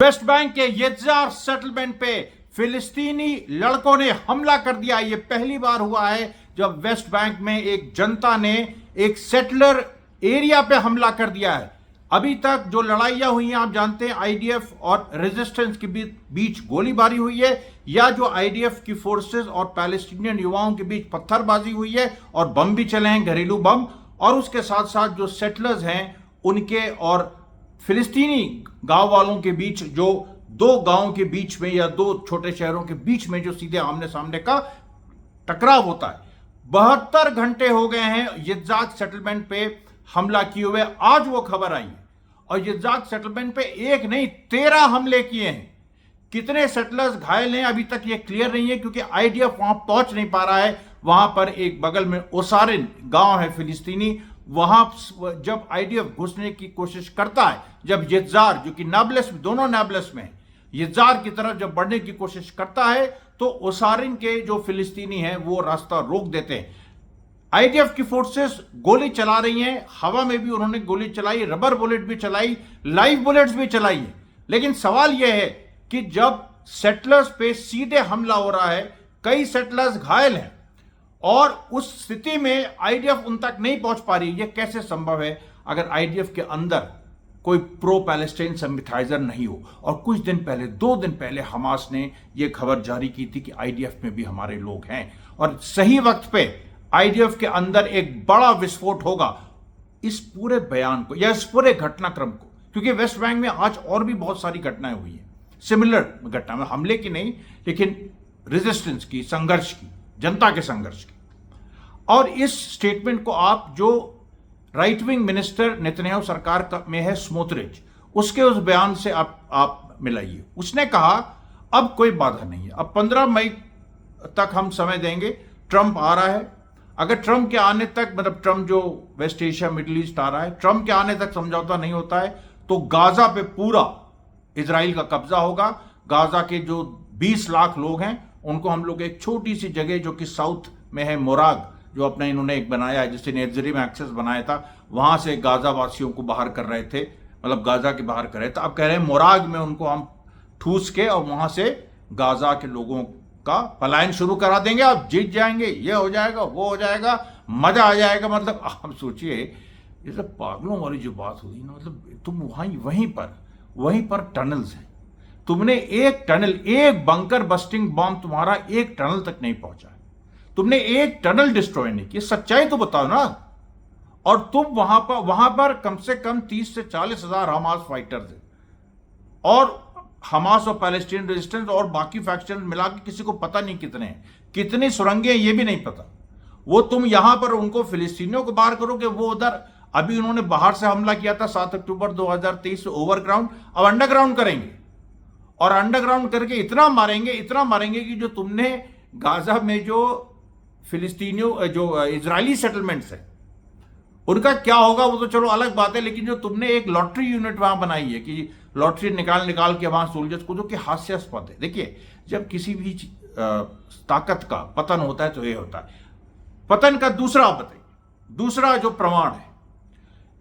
West Bank के येज़्ज़ार settlement पे फिलिस्तीनी लड़कों ने हमला कर दिया। ये पहली बार हुआ है जब वेस्ट बैंक में एक जनता ने एक सेटलर एरिया पे हमला कर दिया है। अभी तक जो लड़ाइयां हुई हैं आप जानते हैं, आईडीएफ और रेजिस्टेंस के बीच गोलीबारी हुई है, या जो आईडीएफ की फोर्सेस और पैलेस्टीनियन युवाओं के बीच पत्थरबाजी हुई है और बम भी चले हैं, घरेलू बम। और उसके साथ साथ जो सेटलर्स हैं उनके और फिलिस्तीनी गांव वालों के बीच, जो दो गांवों के बीच में या दो छोटे शहरों के बीच में जो सीधे आमने सामने का टकराव होता है। 72 घंटे हो गए हैं येज़्ज़ार सेटलमेंट पे हमला किए हुए। आज वो खबर आई है और येज़्ज़ार सेटलमेंट पे एक नहीं 13 हमले किए हैं। कितने सेटलर्स घायल हैं अभी तक ये क्लियर नहीं है, क्योंकि आईडीएफ वहां पहुंच नहीं पा रहा है। वहां पर एक बगल में ओसारिन गांव है फिलिस्तीनी, वहां जब आईडीएफ घुसने की कोशिश करता है, जब येज़्ज़ार जो कि नाब्लस, दोनों नाब्लस में है, येज़्ज़ार की तरफ जब बढ़ने की कोशिश करता है तो ओसारिन के जो फिलिस्तीनी हैं वो रास्ता रोक देते हैं। आईडीएफ की फोर्सेस गोली चला रही हैं, हवा में भी उन्होंने गोली चलाई, रबर बुलेट भी चलाई, लाइव बुलेट्स भी चलाई है। लेकिन सवाल यह है कि जब सेटलर्स पे सीधे हमला हो रहा है, कई सेटलर्स घायल हैं और उस स्थिति में आईडीएफ उन तक नहीं पहुंच पा रही। यह कैसे संभव है अगर आईडीएफ के अंदर कोई प्रो पैलेस्टाइन सिंपैथाइजर नहीं हो? और कुछ दिन पहले, 2 दिन पहले हमास ने यह खबर जारी की थी कि आईडीएफ में भी हमारे लोग हैं और सही वक्त पे आईडीएफ के अंदर एक बड़ा विस्फोट होगा। इस पूरे बयान को या इस पूरे घटनाक्रम को, क्योंकि वेस्ट बैंक में आज और भी बहुत सारी घटनाएं हुई हैं, सिमिलर घटना में, हमले की नहीं लेकिन रेजिस्टेंस की, संघर्ष की, जनता के संघर्ष की। और इस स्टेटमेंट को आप, जो राइट विंग मिनिस्टर नेतन्याहू सरकार में है स्मोत्रिच, उसके उस बयान से आप मिलाइए। उसने कहा अब कोई बाधा नहीं है, अब 15 मई तक हम समय देंगे। ट्रंप आ रहा है, अगर ट्रंप के आने तक, मतलब ट्रंप जो वेस्ट एशिया मिडिल ईस्ट आ रहा है, ट्रंप के आने तक समझौता नहीं होता है तो गाजा पे पूरा इजराइल का कब्जा होगा। गाजा के जो 20 लाख लोग हैं उनको हम लोग एक छोटी सी जगह जो कि साउथ में है, मोराग, जो अपना इन्होंने एक बनाया है जिससे नेटजरी में एक्सेस बनाया था, वहां से गाजा वासियों को बाहर कर रहे थे, मतलब गाजा के बाहर कर रहे थे। अब कह रहे हैं मोराग में उनको हम ठूस के और वहां से गाजा के लोगों का पलायन शुरू करा देंगे, आप जीत जाएंगे, ये हो जाएगा, वो हो जाएगा, मजा आ जाएगा। मतलब आप सोचिए, ये सब पागलों वाली जो बात हुई ना, मतलब तुम वहीं पर टनल्स हैं, तुमने एक टनल, एक बंकर बस्टिंग बॉम्ब तुम्हारा एक टनल तक नहीं पहुंचा, तुमने एक टनल डिस्ट्रॉय नहीं की, सच्चाई तो बताओ ना। और तुम वहां पर कम से कम 30 से 40 हजार हमास फाइटर्स हैं, और हमास और पैलेस्टीन रेजिस्टेंस और बाकी फैक्शन मिला के किसी को पता नहीं कितने हैं, कितनी सुरंगें ये भी नहीं पता। वो तुम यहां पर उनको फिलिस्तीनियों को बाहर करोगे, वो उधर अभी उन्होंने बाहर से हमला किया था 7 अक्टूबर 2023 से ओवरग्राउंड, अब अंडरग्राउंड करेंगे और अंडरग्राउंड करके इतना मारेंगे कि जो तुमने गाजा में जो फिलिस्तीनियों, जो इजरायली सेटलमेंट्स है, उनका क्या होगा वो तो चलो अलग बात है। लेकिन जो तुमने एक लॉटरी यूनिट वहां बनाई है कि लॉटरी निकाल के वहां सोल्जर्स को, जो कि हास्यास्पद है। देखिए, जब किसी भी ताकत का पतन होता है तो ये होता है। पतन का दूसरा जो प्रमाण है,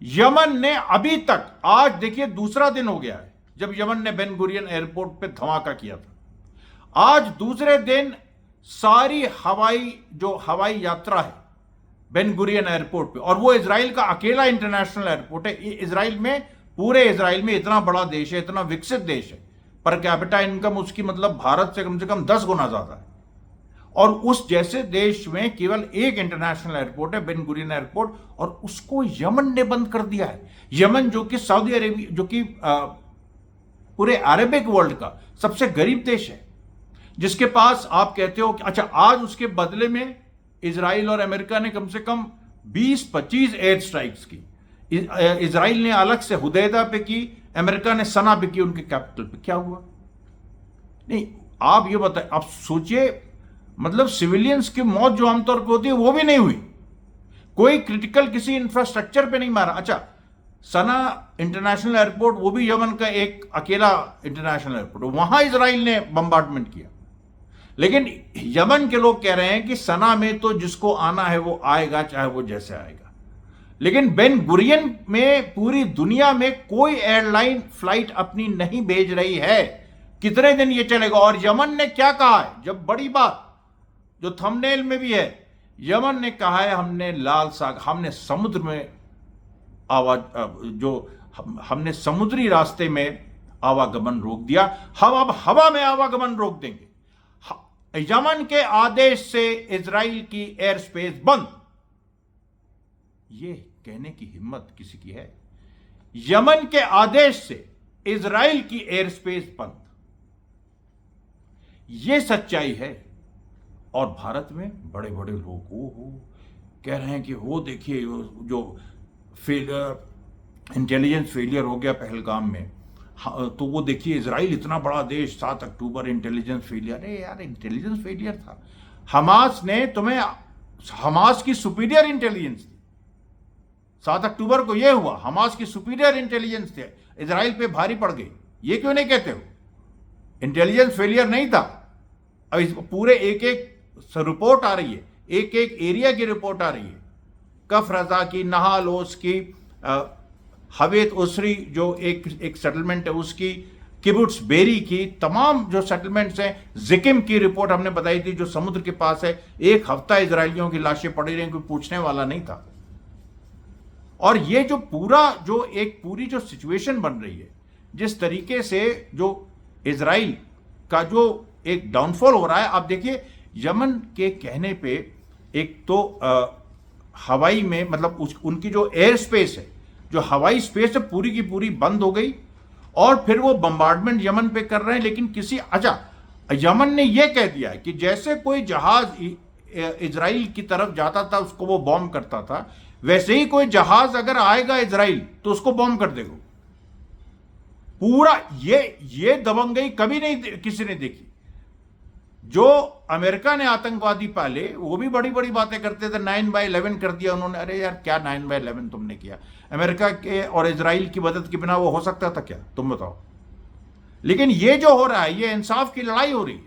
यमन ने अभी तक, आज देखिए दूसरा दिन हो गया है जब यमन ने बेन गुरियन एयरपोर्ट पे धमाका किया था। आज दूसरे दिन सारी हवाई यात्रा है बेन गुरियन एयरपोर्ट पे, और वो इजराइल का अकेला इंटरनेशनल एयरपोर्ट है। इजराइल में, पूरे इजराइल में, इतना बड़ा देश है, इतना विकसित देश है, पर कैपिटा इनकम उसकी मतलब भारत से कम 10 गुना ज्यादा है, और उस जैसे देश में केवल एक इंटरनेशनल एयरपोर्ट है, बेन गुरियन एयरपोर्ट, और उसको यमन ने बंद कर दिया है। यमन जो कि सऊदी अरेबिया, जो कि पूरे अरेबिक वर्ल्ड का सबसे गरीब देश है, जिसके पास आप कहते हो कि अच्छा, आज उसके बदले में इजराइल और अमेरिका ने कम से कम 20-25 एयर स्ट्राइक्स की। इजराइल ने अलग से हुदैदा पे की, अमेरिका ने सना पे की, उनके कैपिटल पे। क्या हुआ? नहीं, आप ये बताएं, आप सोचिए, मतलब सिविलियंस की मौत जो आमतौर पे होती है वो भी नहीं हुई, कोई क्रिटिकल किसी इंफ्रास्ट्रक्चर पे नहीं मारा। अच्छा, सना इंटरनेशनल एयरपोर्ट, वो भी यमन का एक अकेला इंटरनेशनल एयरपोर्ट, वहां इजराइल ने बम्बार्डमेंट किया। लेकिन यमन के लोग कह रहे हैं कि सना में तो जिसको आना है वो आएगा, चाहे वो जैसे आएगा। लेकिन बेन गुरियन में पूरी दुनिया में कोई एयरलाइन फ्लाइट अपनी नहीं भेज रही है। कितने दिन ये चलेगा? और यमन ने क्या कहा है, जब बड़ी बात जो थंबनेल में भी है, यमन ने कहा है हमने लाल सागर, हमने समुद्र में हमने समुद्री रास्ते में आवागमन रोक दिया, हम अब हवा में आवागमन रोक देंगे। यमन के आदेश से इजराइल की एयर स्पेस बंद। ये कहने की हिम्मत किसी की है? यमन के आदेश से इजराइल की एयर स्पेस बंद। यह सच्चाई है। और भारत में बड़े बड़े लोग हो कह रहे हैं कि वो देखिए जो इंटेलिजेंस फेलियर हो गया पहलगाम में, तो वो देखिए इजराइल इतना बड़ा देश, 7 अक्टूबर इंटेलिजेंस फेलियर। अरे यार, इंटेलिजेंस फेलियर था। हमास ने तुम्हें, हमास की सुपीरियर इंटेलिजेंस थी। 7 अक्टूबर को यह हुआ, हमास की सुपीरियर इंटेलिजेंस थे, इजराइल पे भारी पड़ गई। ये क्यों नहीं कहते हो? इंटेलिजेंस फेलियर नहीं था। अब इस पूरे एक एक रिपोर्ट आ रही है, एक एक एरिया की रिपोर्ट आ रही है, कफ रजा की, नहालोस की, हवेत उसरी जो एक सेटलमेंट है उसकी, किबुट्स बेरी की, तमाम जो सेटलमेंट्स हैं, जिकिम की रिपोर्ट हमने बताई थी जो समुद्र के पास है। 1 हफ्ता इजरायलियों की लाशें पड़ी रही, कोई पूछने वाला नहीं था। और ये जो पूरी जो सिचुएशन बन रही है, जिस तरीके से जो इजराइल का जो एक डाउनफॉल हो रहा है। आप देखिए यमन के कहने पे एक तो हवाई में, मतलब उनकी जो एयर स्पेस है, जो हवाई स्पेस है, पूरी की पूरी बंद हो गई। और फिर वो बम्बार्डमेंट यमन पे कर रहे हैं। लेकिन यमन ने यह कह दिया है कि जैसे कोई जहाज इजराइल की तरफ जाता था उसको वो बॉम्ब करता था, वैसे ही कोई जहाज अगर आएगा इजराइल तो उसको बॉम्ब कर देगा। पूरा ये दबंगई कभी नहीं किसी ने देखी। जो अमेरिका ने आतंकवादी पाले, वो भी बड़ी बड़ी बातें करते थे, 9/11 कर दिया उन्होंने। अरे यार, क्या 9/11 तुमने किया? अमेरिका के और इजराइल की मदद के बिना वो हो सकता था क्या? तुम बताओ। लेकिन ये जो हो रहा है, ये इंसाफ की लड़ाई हो रही है।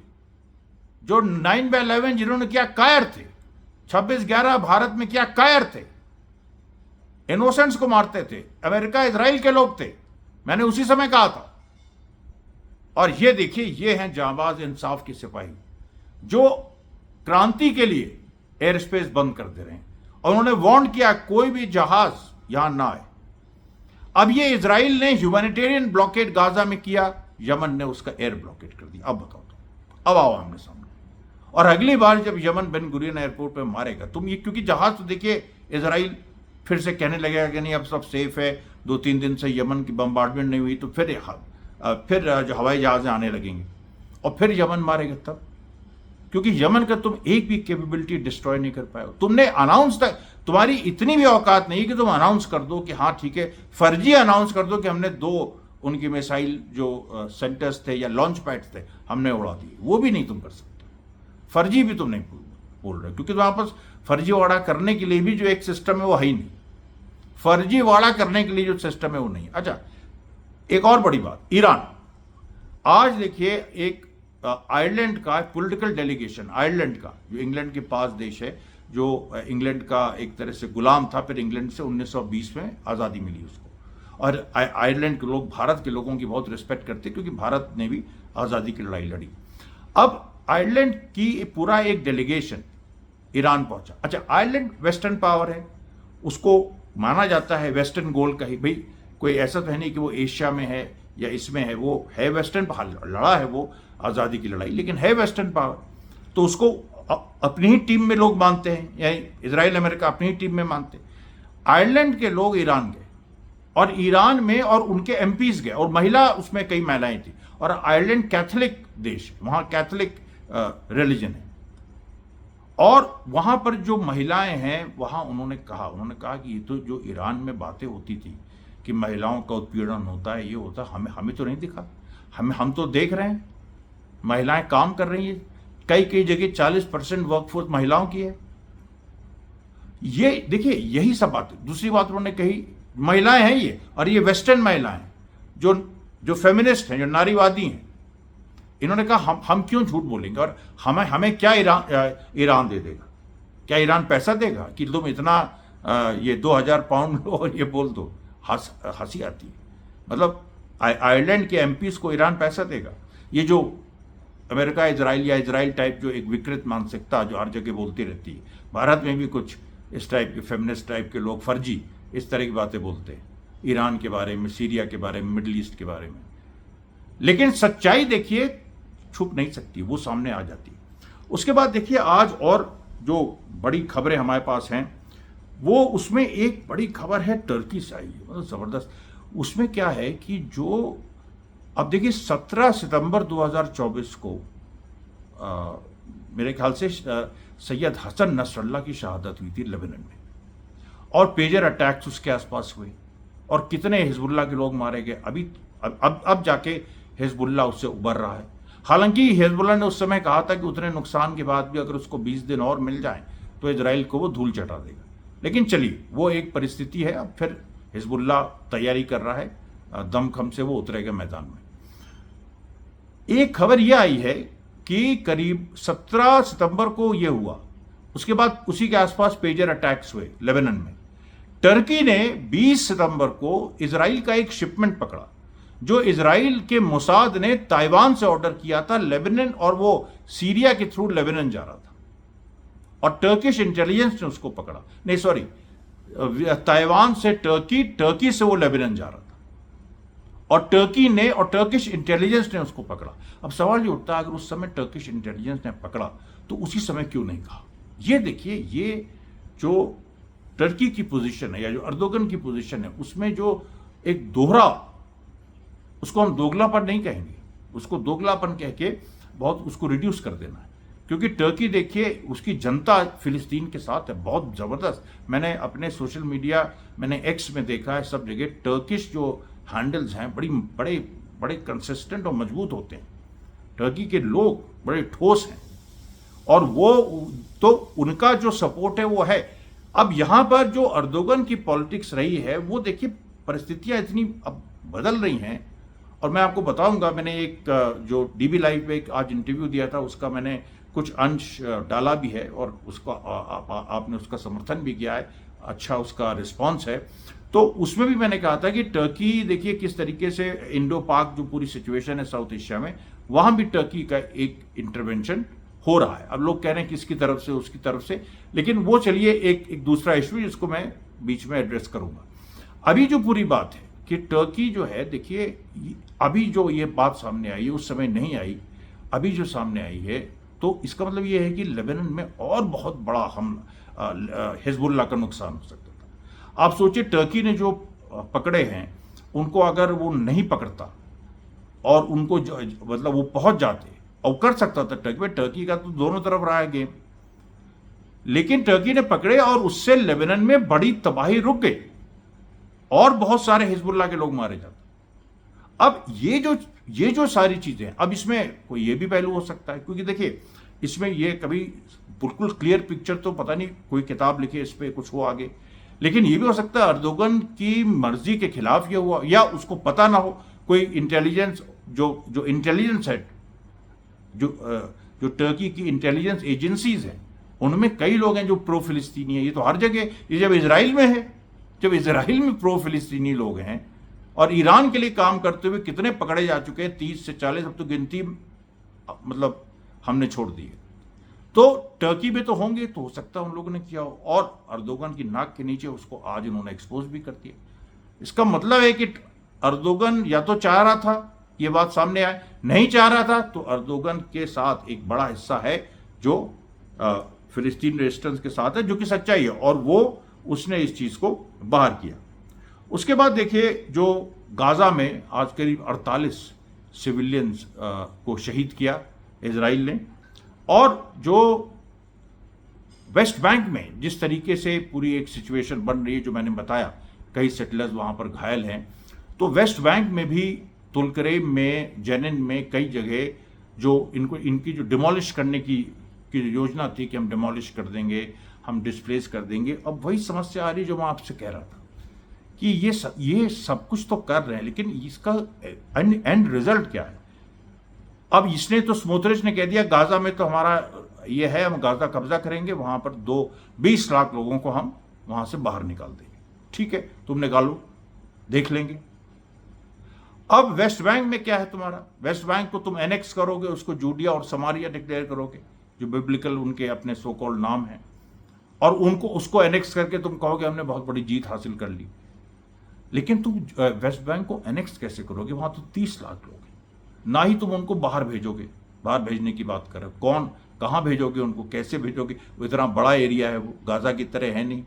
जो 9/11 जिन्होंने किया, कायर थे। 26/11 भारत में किया, कायर थे, इनोसेंट्स को मारते थे। अमेरिका इजराइल के लोग थे, मैंने उसी समय कहा था। और ये देखिए, ये हैं जांबाज इंसाफ के सिपाही जो क्रांति के लिए एयर स्पेस बंद कर दे रहे हैं। और उन्होंने वार्न किया कोई भी जहाज यहां ना आए। अब ये इजराइल ने ह्यूमैनिटेरियन ब्लॉकेड गाजा में किया, यमन ने उसका एयर ब्लॉकेड कर दिया। अब बताओ तो, अब आओ आमने सामने। और अगली बार जब यमन बेन गुरियन एयरपोर्ट पे मारेगा तुम, ये क्योंकि जहाज तो देखिए इजराइल फिर से कहने लगेगा कि नहीं अब सब सेफ है, 2-3 दिन से यमन की बम्बार्डमेंट नहीं हुई, तो फिर जो हवाई जहाज़ें आने लगेंगे और फिर यमन मारेगा तब। क्योंकि यमन का तुम एक भी कैपेबिलिटी डिस्ट्रॉय नहीं कर पाए हो। तुमने अनाउंस तक, तुम्हारी इतनी भी औकात नहीं कि तुम अनाउंस कर दो कि हाँ ठीक है, फर्जी अनाउंस कर दो कि हमने 2 उनकी मिसाइल जो सेंटर्स थे या लॉन्च पैड्स थे हमने उड़ा दिए। वो भी नहीं तुम कर सकते। फर्जी भी तुम नहीं बोल रहे, क्योंकि तुम्हारे पास फर्जीवाड़ा करने के लिए भी जो एक सिस्टम है वो है ही नहीं। फर्जीवाड़ा करने के लिए जो सिस्टम है वो नहीं। अच्छा, एक और बड़ी बात, ईरान। आज देखिए एक आयरलैंड का पॉलिटिकल डेलीगेशन, आयरलैंड का जो इंग्लैंड के पास देश है, जो इंग्लैंड का एक तरह से गुलाम था, फिर इंग्लैंड से 1920 में आज़ादी मिली उसको। और आयरलैंड के लोग भारत के लोगों की बहुत रिस्पेक्ट करते क्योंकि भारत ने भी आज़ादी की लड़ाई लड़ी। अब आयरलैंड की पूरा एक डेलीगेशन ईरान पहुंचा। अच्छा, आयरलैंड वेस्टर्न पावर है, उसको माना जाता है वेस्टर्न गोल का ही। भाई कोई ऐसा तो है नहीं कि वो एशिया में है या इसमें है, वो है वेस्टर्न पावर, लड़ा है वो आज़ादी की लड़ाई, लेकिन है वेस्टर्न पावर। तो उसको अपनी ही टीम में लोग मानते हैं, या इजराइल अमेरिका अपनी ही टीम में मानते हैं। आयरलैंड के लोग ईरान गए और ईरान में और उनके एमपीज गए, और महिला उसमें कई महिलाएं थी। और आयरलैंड कैथोलिक देश, वहाँ कैथोलिक रिलीजन है। और वहाँ पर जो महिलाएं हैं, वहाँ उन्होंने कहा कि ये तो जो ईरान में बातें होती थी कि महिलाओं का उत्पीड़न होता है, ये होता है, हमें तो नहीं दिखा। हम तो देख रहे हैं महिलाएं काम कर रही हैं। कई जगह 40% वर्कफोर्स महिलाओं की है। ये देखिए, यही सब बात। दूसरी बात उन्होंने कही, महिलाएं हैं ये, और ये वेस्टर्न महिलाएं जो फेमिनिस्ट हैं, जो नारीवादी हैं। इन्होंने कहा हम क्यों झूठ बोलेंगे, और हमें क्या ईरान दे देगा? क्या ईरान पैसा देगा कि तुम इतना ये 2000 पाउंड लो और ये बोल दो, हंसी आती है। मतलब आयरलैंड के एमपीज को ईरान पैसा देगा? ये जो अमेरिका इजराइल या इजराइल टाइप जो एक विकृत मानसिकता जो हर जगह बोलती रहती है, भारत में भी कुछ इस टाइप के फेमिनिस्ट टाइप के लोग फर्जी इस तरह की बातें बोलते हैं ईरान के बारे में, सीरिया के बारे में, मिडिल ईस्ट के बारे में। लेकिन सच्चाई देखिए छुप नहीं सकती, वो सामने आ जाती है। उसके बाद देखिए आज और जो बड़ी खबरें हमारे पास हैं वो, उसमें एक बड़ी खबर है टर्की से आई है, मतलब जबरदस्त। उसमें क्या है कि जो अब देखिए 17 सितंबर 2024 को मेरे ख्याल से सैयद हसन नसरल्ला की शहादत हुई थी लेबनान में, और पेजर अटैक्स उसके आसपास हुए, और कितने हिजबुल्लाह के लोग मारे गए। अभी अब जाके हिजबुल्लाह उससे उबर रहा है। हालांकि हिजबुल्लाह ने उस समय कहा था कि उतने नुकसान के बाद भी अगर उसको 20 दिन और मिल जाएं तो इजराइल को वो धूल चटा देगा। लेकिन चलिए वो एक परिस्थिति है, अब फिर हिजबुल्लाह तैयारी कर रहा है, दमखम से वो उतरेगा मैदान में। एक खबर यह आई है कि करीब 17 सितंबर को यह हुआ, उसके बाद उसी के आसपास पेजर अटैक्स हुए लेबनान में। टर्की ने 20 सितंबर को इजराइल का एक शिपमेंट पकड़ा जो इजराइल के मोसाद ने ताइवान से ऑर्डर किया था लेबनान, और वो सीरिया के थ्रू लेबनान जा रहा था, और टर्किश इंटेलिजेंस ने उसको पकड़ा। नहीं सॉरी, ताइवान से टर्की, टर्की से वो लेबनान जा रहा था, और टर्की ने और टर्किश इंटेलिजेंस ने उसको पकड़ा। अब सवाल ये उठता है, अगर उस समय टर्किश इंटेलिजेंस ने पकड़ा तो उसी समय क्यों नहीं कहा? ये देखिए, ये जो टर्की की पोजीशन है या जो अर्दोगन की पोजीशन है, उसमें जो एक दोहरा, उसको हम दोगलापन नहीं कहेंगे, उसको दोगलापन कह के बहुत उसको रिड्यूस कर देना है। क्योंकि टर्की देखिए उसकी जनता फिलिस्तीन के साथ है बहुत ज़बरदस्त। मैंने अपने सोशल मीडिया, मैंने एक्स में देखा है, सब जगह टर्किश जो हैंडल्स हैं बड़े बड़े कंसिस्टेंट और मजबूत होते हैं। टर्की के लोग बड़े ठोस हैं, और वो तो उनका जो सपोर्ट है वो है। अब यहाँ पर जो अर्दोगन की पॉलिटिक्स रही है, वो देखिए परिस्थितियाँ इतनी अब बदल रही हैं। और मैं आपको बताऊंगा, मैंने एक जो डीबी लाइव पे एक आज इंटरव्यू दिया था, उसका मैंने कुछ अंश डाला भी है, और उसका आपने उसका समर्थन भी किया है, अच्छा उसका रिस्पांस है। तो उसमें भी मैंने कहा था कि टर्की देखिए किस तरीके से इंडो पाक जो पूरी सिचुएशन है साउथ एशिया में, वहाँ भी टर्की का एक इंटरवेंशन हो रहा है। अब लोग कह रहे हैं किसकी तरफ से, उसकी तरफ से, लेकिन वो चलिए एक दूसरा इशू जिसको मैं बीच में एड्रेस करूंगा। अभी जो पूरी बात है कि टर्की जो है, देखिए अभी जो ये बात सामने आई है उस समय नहीं आई, अभी जो सामने आई है, तो इसका मतलब ये है कि लेबनान में और बहुत बड़ा हमला, हिजबुल्लाह का नुकसान हो सकता था। आप सोचिए टर्की ने जो पकड़े हैं उनको अगर वो नहीं पकड़ता और उनको मतलब वो पहुंच जाते, और कर सकता था टर्की का तो दोनों तरफ रहा है गेम, लेकिन टर्की ने पकड़े और उससे लेबनान में बड़ी तबाही रुक गई और बहुत सारे हिजबुल्लाह के लोग मारे जाते। अब ये जो सारी चीजें हैं, अब इसमें कोई ये भी पहलू हो सकता है, क्योंकि देखिए इसमें ये कभी बिल्कुल क्लियर पिक्चर तो पता नहीं, कोई किताब लिखे इस पर कुछ हो आगे, लेकिन ये भी हो सकता है अर्दोगन की मर्जी के खिलाफ ये हुआ, या उसको पता ना हो, कोई इंटेलिजेंस जो इंटेलिजेंस है, जो टर्की की इंटेलिजेंस एजेंसीज हैं, उनमें कई लोग हैं जो प्रो फिलिस्तीनी है। ये तो हर जगह, ये जब इजराइल में है, जब इजराइल में प्रो फिलिस्तीनी लोग हैं, और ईरान के लिए काम करते हुए कितने पकड़े जा चुके हैं, 30 से 40, अब तो गिनती मतलब हमने छोड़ दी है। तो टर्की में तो होंगे, तो हो सकता है उन लोगों ने किया हो, और अर्दोगन की नाक के नीचे उसको आज उन्होंने एक्सपोज भी कर दिया। इसका मतलब है कि अर्दोगन या तो चाह रहा था ये बात सामने आए, नहीं चाह रहा था, तो अर्दोगन के साथ एक बड़ा हिस्सा है जो फिलिस्तीन रेजिस्टेंस के साथ है, जो कि सच्चाई है, और वो उसने इस चीज को बाहर किया। उसके बाद देखिए जो गाजा में आज करीब 48 सिविलियंस को शहीद किया इजराइल ने, और जो वेस्ट बैंक में जिस तरीके से पूरी एक सिचुएशन बन रही है, जो मैंने बताया कई सेटलर्स वहां पर घायल हैं, तो वेस्ट बैंक में भी तुलकरेम में, जेनिन में कई जगह जो इनकी जो डिमोलिश करने की योजना थी कि हम डिमोलिश कर देंगे, हम डिस्प्लेस कर देंगे, अब वही समस्या आ रही जो मैं आपसे कह रहा था कि ये सब कुछ तो कर रहे हैं, लेकिन इसका एंड रिजल्ट क्या है? अब इसने तो स्मोत्रिच ने कह दिया गाजा में तो हमारा ये है, हम गाजा कब्जा करेंगे, वहां पर 20 लाख लोगों को हम वहां से बाहर निकाल देंगे। ठीक है, तुम निकालो, देख लेंगे। अब वेस्ट बैंक में क्या है तुम्हारा? वेस्ट बैंक को तुम एनेक्स करोगे, उसको जूडिया और समारिया डिक्लेयर करोगे, जो बिब्लिकल उनके अपने सो कॉल्ड नाम है, और उनको उसको एनेक्स करके तुम कहोगे हमने बहुत बड़ी जीत हासिल कर ली। लेकिन तुम वेस्ट बैंक को एनेक्स कैसे करोगे? वहां तो 30 लाख लोग हैं, ना ही तुम उनको बाहर भेजोगे। बाहर भेजने की बात करो, कौन कहां भेजोगे उनको, कैसे भेजोगे? वो इतना बड़ा एरिया है, वो गाजा की तरह है नहीं।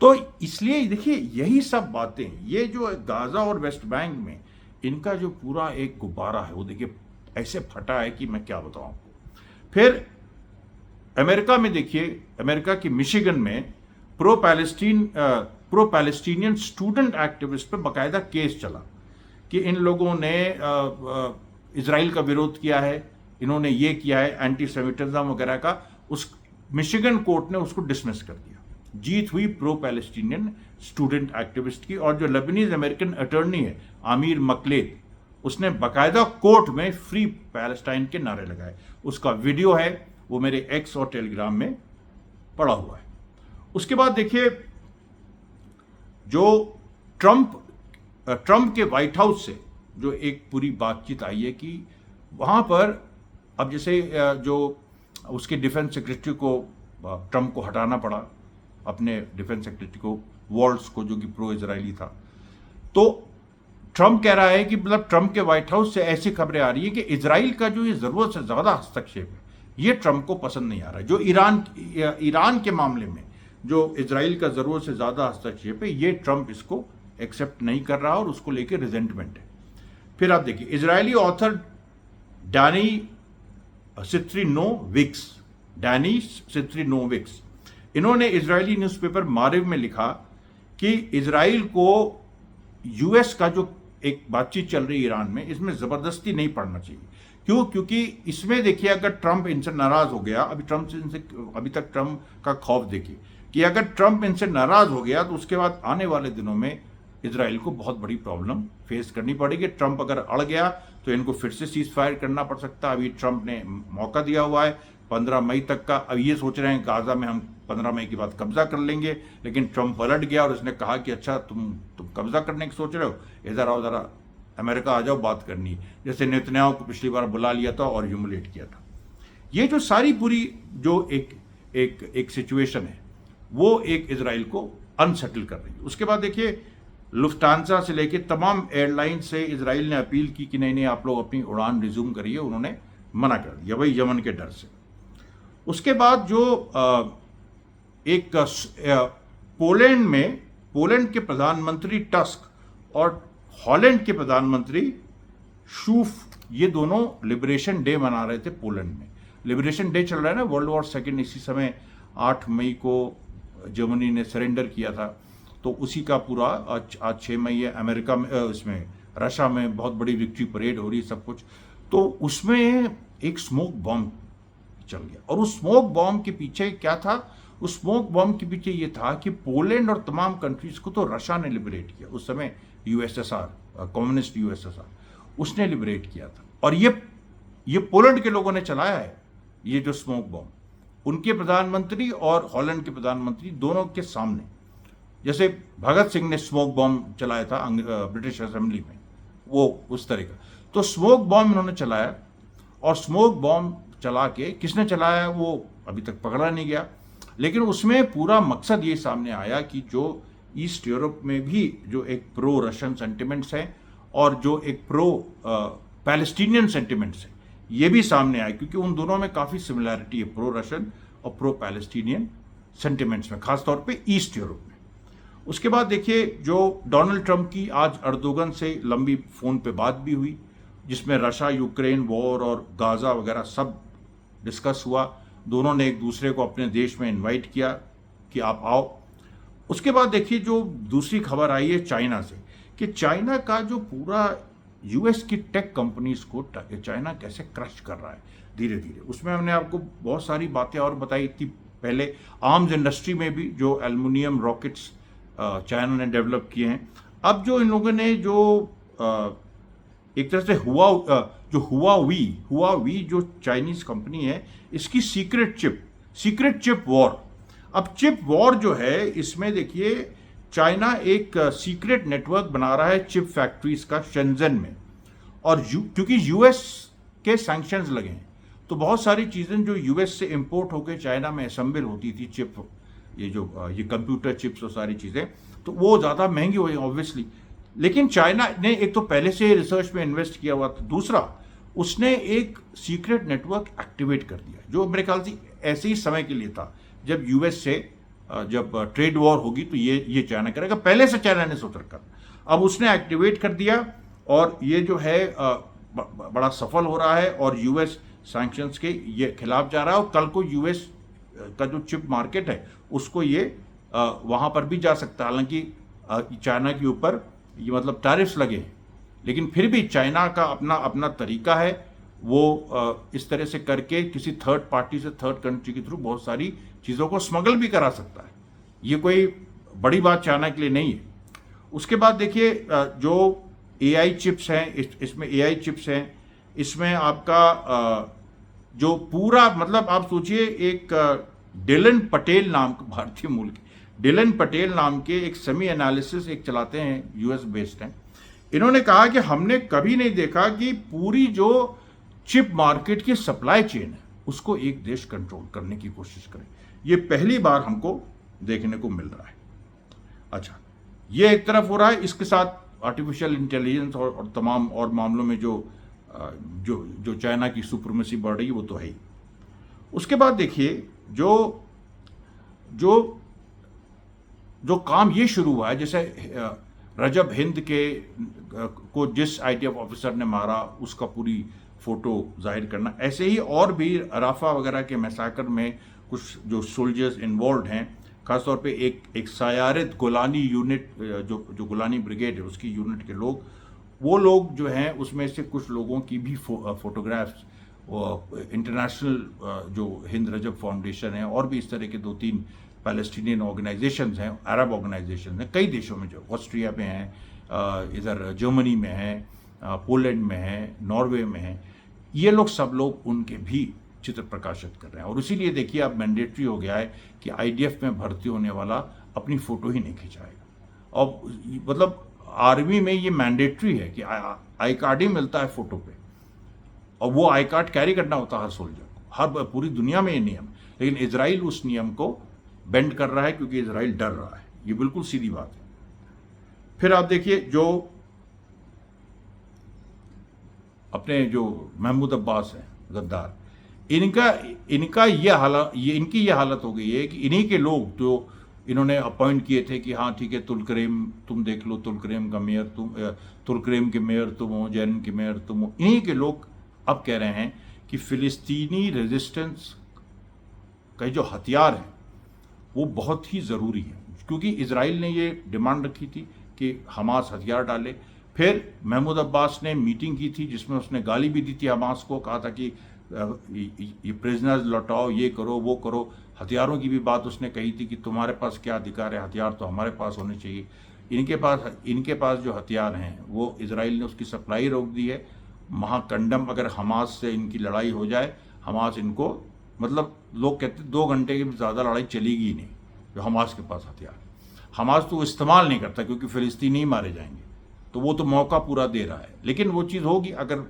तो इसलिए देखिए, यही सब बातें, ये जो गाजा और वेस्ट बैंक में इनका जो पूरा एक गुब्बारा है, वो देखिए ऐसे फटा है कि मैं क्या बताऊं आपको। फिर अमेरिका में देखिए, अमेरिका की मिशिगन में प्रो पैलेस्टीनियन स्टूडेंट एक्टिविस्ट पे बकायदा केस चला कि इन लोगों ने इजराइल का विरोध किया है, इन्होंने ये किया है, एंटीसेमिटिज्म वगैरह का। उस मिशिगन कोर्ट ने उसको डिसमिस कर दिया। जीत हुई प्रो पैलेस्टीनियन स्टूडेंट एक्टिविस्ट की। और जो लेबनीज अमेरिकन अटॉर्नी है आमिर मकलेद, उसने बकायदा कोर्ट में फ्री पैलेस्टाइन के नारे लगाए। उसका वीडियो है, वो मेरे एक्स और टेलीग्राम में पड़ा हुआ है। उसके बाद देखिए, जो ट्रंप के व्हाइट हाउस से जो एक पूरी बातचीत आई है कि वहां पर अब जैसे जो उसके डिफेंस सेक्रेटरी को ट्रंप को हटाना पड़ा, अपने डिफेंस सेक्रेटरी को, वॉल्ट्स को, जो कि प्रो इजरायली था। तो ट्रंप कह रहा है कि मतलब ट्रंप के व्हाइट हाउस से ऐसी खबरें आ रही है कि इजराइल का जो ये जरूरत से ज्यादा हस्तक्षेप है, ये ट्रंप को पसंद नहीं आ रहा है। जो ईरान के मामले में जो इजराइल का जरूरत से ज्यादा हस्तक्षेप है, ये ट्रंप इसको एक्सेप्ट नहीं कर रहा और उसको लेकर रिजेंटमेंट है। फिर आप देखिए, इजरायली ऑथर डैनी सित्रिनोविक्स, इन्होंने इजरायली न्यूज़पेपर मारिव में लिखा कि इजराइल को यूएस का जो एक बातचीत चल रही है ईरान में, इसमें जबरदस्ती नहीं पड़ना चाहिए। क्यों? क्योंकि इसमें देखिए, अगर ट्रंप इनसे नाराज हो गया, अभी तक ट्रंप का खौफ देखिए कि अगर ट्रंप इनसे नाराज हो गया तो उसके बाद आने वाले दिनों में इजराइल को बहुत बड़ी प्रॉब्लम फेस करनी पड़ेगी। ट्रंप अगर अड़ गया तो इनको फिर से सीज फायर करना पड़ सकता है। अभी ट्रंप ने मौका दिया हुआ है 15 मई तक का। अब ये सोच रहे हैं गाजा में हम 15 मई के बाद कब्जा कर लेंगे, लेकिन ट्रंप पलट गया और उसने कहा कि अच्छा तुम कब्जा करने की सोच रहे हो, इधर आओ, जरा अमेरिका आ जाओ, बात करनी है। जैसे नेतन्याहू को पिछली बार बुला लिया था और ह्यूमिलेट किया था। ये जो सारी पूरी जो एक सिचुएशन है, वो एक इजराइल को अनसेटल कर रही है। उसके बाद देखिए, लुफ्टांसा से लेके तमाम एयरलाइन से इजराइल ने अपील की कि नहीं आप लोग अपनी उड़ान रिज्यूम करिए, उन्होंने मना कर दिया, वही यमन के डर से। उसके बाद जो एक पोलैंड के प्रधानमंत्री टस्क और हॉलैंड के प्रधानमंत्री शूफ, ये दोनों लिबरेशन डे मना रहे थे पोलैंड में। लिबरेशन डे चल रहा है ना, वर्ल्ड वॉर सेकेंड। इसी समय 8 मई को जर्मनी ने सरेंडर किया था, तो उसी का पूरा आज 6 मई है। अमेरिका में, इसमें रशिया में बहुत बड़ी विक्ट्री परेड हो रही है, सब कुछ। तो उसमें एक स्मोक बॉम्ब चल गया, और उस स्मोक बॉम्ब के पीछे क्या था? उस स्मोक बॉम्ब के पीछे ये था कि पोलैंड और तमाम कंट्रीज को तो रशिया ने लिबरेट किया। उस समय यूएसएसआर, कम्युनिस्ट यूएसएसआर, उसने लिबरेट किया था, और ये पोलैंड के लोगों ने चलाया है ये जो स्मोक बॉम्ब। उनके प्रधानमंत्री और हॉलैंड के प्रधानमंत्री दोनों के सामने, जैसे भगत सिंह ने स्मोक बॉम्ब चलाया था ब्रिटिश असेंबली में, वो उस तरह का। तो स्मोक बॉम्ब इन्होंने चलाया, और स्मोक बॉम्ब चला के किसने चलाया वो अभी तक पकड़ा नहीं गया। लेकिन उसमें पूरा मकसद ये सामने आया कि जो ईस्ट यूरोप में भी जो एक प्रो रशियन सेंटिमेंट्स हैं और जो एक प्रो पैलेस्टीनियन सेंटिमेंट्स हैं, ये भी सामने आए, क्योंकि उन दोनों में काफ़ी सिमिलैरिटी है, प्रो रशियन और प्रो पैलेस्टीनियन सेंटिमेंट्स में, खासतौर पे ईस्ट यूरोप में। उसके बाद देखिए, जो डोनाल्ड ट्रंप की आज अर्दोगन से लंबी फ़ोन पे बात भी हुई, जिसमें रशिया यूक्रेन वॉर और गाज़ा वगैरह सब डिस्कस हुआ। दोनों ने एक दूसरे को अपने देश में इनवाइट किया कि आप आओ। उसके बाद देखिए, जो दूसरी खबर आई है चाइना से, कि चाइना का जो पूरा यूएस की टेक कंपनीज को चाइना कैसे क्रश कर रहा है धीरे धीरे। उसमें हमने आपको बहुत सारी बातें और बताई थी पहले। आर्म्स इंडस्ट्री में भी जो एल्युमिनियम रॉकेट्स चाइना ने डेवलप किए हैं। अब जो इन लोगों ने जो एक तरह से हुआवी जो चाइनीज कंपनी है, इसकी सीक्रेट चिप वॉर अब चिप वॉर जो है, इसमें देखिए चाइना एक सीक्रेट नेटवर्क बना रहा है चिप फैक्ट्रीज का शेंजन में, और क्योंकि यूएस के सैंक्शंस लगे हैं, तो बहुत सारी चीज़ें जो यूएस से इंपोर्ट होकर चाइना में असेंबल होती थी, चिप, ये कंप्यूटर चिप्स और सारी चीज़ें, तो वो ज़्यादा महंगी हो गई ऑब्वियसली। लेकिन चाइना ने एक तो पहले से रिसर्च में इन्वेस्ट किया हुआ था, दूसरा उसने एक सीक्रेट नेटवर्क एक्टिवेट कर दिया, जो मेरे ख्याल से ऐसे ही समय के लिए था, जब यूएस से जब ट्रेड वॉर होगी तो ये चाइना करेगा, पहले से चाइना ने सोच रखा। अब उसने एक्टिवेट कर दिया और ये जो है बड़ा सफल हो रहा है, और यूएस सैंक्शंस के ये खिलाफ जा रहा है, और कल को यूएस का जो चिप मार्केट है उसको ये वहाँ पर भी जा सकता है। हालांकि चाइना के ऊपर ये मतलब टैरिफ्स लगे हैं, लेकिन फिर भी चाइना का अपना तरीका है, वो इस तरह से करके किसी थर्ड पार्टी से, थर्ड कंट्री के थ्रू बहुत सारी चीज़ों को स्मगल भी करा सकता है। ये कोई बड़ी बात चाइना के लिए नहीं है। उसके बाद देखिए जो एआई चिप्स हैं, इसमें एआई चिप्स हैं, इसमें आपका जो पूरा मतलब आप सोचिए, एक डिलन पटेल नाम के भारतीय मूल के डिलन पटेल नाम के एक सेमी एनालिसिस एक चलाते हैं, यूएस बेस्ड हैं। इन्होंने कहा कि हमने कभी नहीं देखा कि पूरी जो चिप मार्केट की सप्लाई चेन है उसको एक देश कंट्रोल करने की कोशिश करे। ये पहली बार हमको देखने को मिल रहा है। अच्छा, ये एक तरफ हो रहा है, इसके साथ आर्टिफिशियल इंटेलिजेंस और तमाम और मामलों में जो चाइना की सुप्रीमेसी बढ़ रही है वो तो है ही। उसके बाद देखिए जो काम ये शुरू हुआ है, जैसे रजब हिंद को जिस आईटीएफ ऑफिसर ने मारा उसका पूरी फोटो जाहिर करना, ऐसे ही और भी राफा वगैरह के मैसाकर में कुछ जो सोल्जर्स इन्वॉल्व हैं, खासतौर पे एक सायारित गोलानी यूनिट, जो गोलानी ब्रिगेड है उसकी यूनिट के लोग, वो लोग जो हैं उसमें से कुछ लोगों की भी फोटोग्राफ्स इंटरनेशनल जो हिंद रजब फाउंडेशन है और भी इस तरह के 2-3 पैलेस्टीनियन ऑर्गेनाइजेशंस हैं, अरब ऑर्गेनाइजेशन हैं, कई देशों में, जो ऑस्ट्रिया में हैं, इधर जर्मनी में हैं, पोलैंड में हैं, नॉर्वे में हैं, ये लोग सब लोग उनके भी चित्र प्रकाशित कर रहे हैं। और इसीलिए देखिए अब मैंडेटरी हो गया है कि आईडीएफ में भर्ती होने वाला अपनी फ़ोटो ही नहीं खिंचाएगा। और मतलब आर्मी में ये मैंडेटरी है कि आई कार्ड ही मिलता है फ़ोटो पे, और वो आई कार्ड कैरी करना होता है हर सोल्जर को। हर पूरी दुनिया में ये नियम, लेकिन इजराइल उस नियम को बेंड कर रहा है क्योंकि इजराइल डर रहा है। ये बिल्कुल सीधी बात है। फिर आप देखिए जो अपने जो महमूद अब्बास हैं गद्दार, इनकी ये हालत हो गई है कि इन्हीं के लोग जो इन्होंने अपॉइंट किए थे कि हाँ ठीक है, तुलकरेम तुम देख लो, तुलकरेम का मेयर तुलकरेम के मेयर तुम हो, जैन के मेयर तुम हो, इन्हीं के लोग अब कह रहे हैं कि फिलिस्तीनी रेजिस्टेंस का जो हथियार है वो बहुत ही ज़रूरी है, क्योंकि इजराइल ने ये डिमांड रखी थी कि हमास हथियार डाले। फिर महमूद अब्बास ने मीटिंग की थी जिसमें उसने गाली भी दी थी हमास को, कहा था कि ये प्रिजनर्स लौटाओ, ये करो वो करो, हथियारों की भी बात उसने कही थी कि तुम्हारे पास क्या अधिकार है, हथियार तो हमारे पास होने चाहिए। इनके पास जो हथियार हैं वो इजराइल ने उसकी सप्लाई रोक दी है। महाकंडम अगर हमास से इनकी लड़ाई हो जाए, हमास इनको मतलब लोग कहते 2 घंटे की ज़्यादा लड़ाई चलेगी ही नहीं जो हमास के पास हथियार। हमास तो इस्तेमाल नहीं करता क्योंकि फ़िलिस्तीनी ही मारे जाएंगे, तो वो तो मौका पूरा दे रहा है। लेकिन वो चीज़ होगी, अगर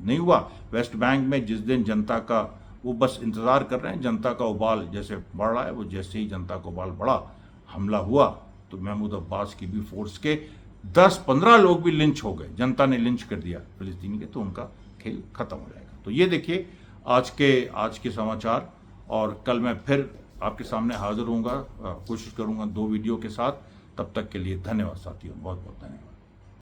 नहीं हुआ वेस्ट बैंक में जिस दिन जनता का, वो बस इंतज़ार कर रहे हैं, जनता का उबाल जैसे बढ़ रहा है, वो जैसे ही जनता का उबाल बढ़ा, हमला हुआ, तो महमूद अब्बास की भी फोर्स के 10-15 लोग भी लिंच हो गए, जनता ने लिंच कर दिया फिलिस्तीनी के, तो उनका खेल खत्म हो जाएगा। तो ये देखिए आज के समाचार, और कल मैं फिर आपके सामने हाजिर होऊंगा, कोशिश करूंगा 2 वीडियो के साथ। तब तक के लिए धन्यवाद साथियों, बहुत बहुत धन्यवाद।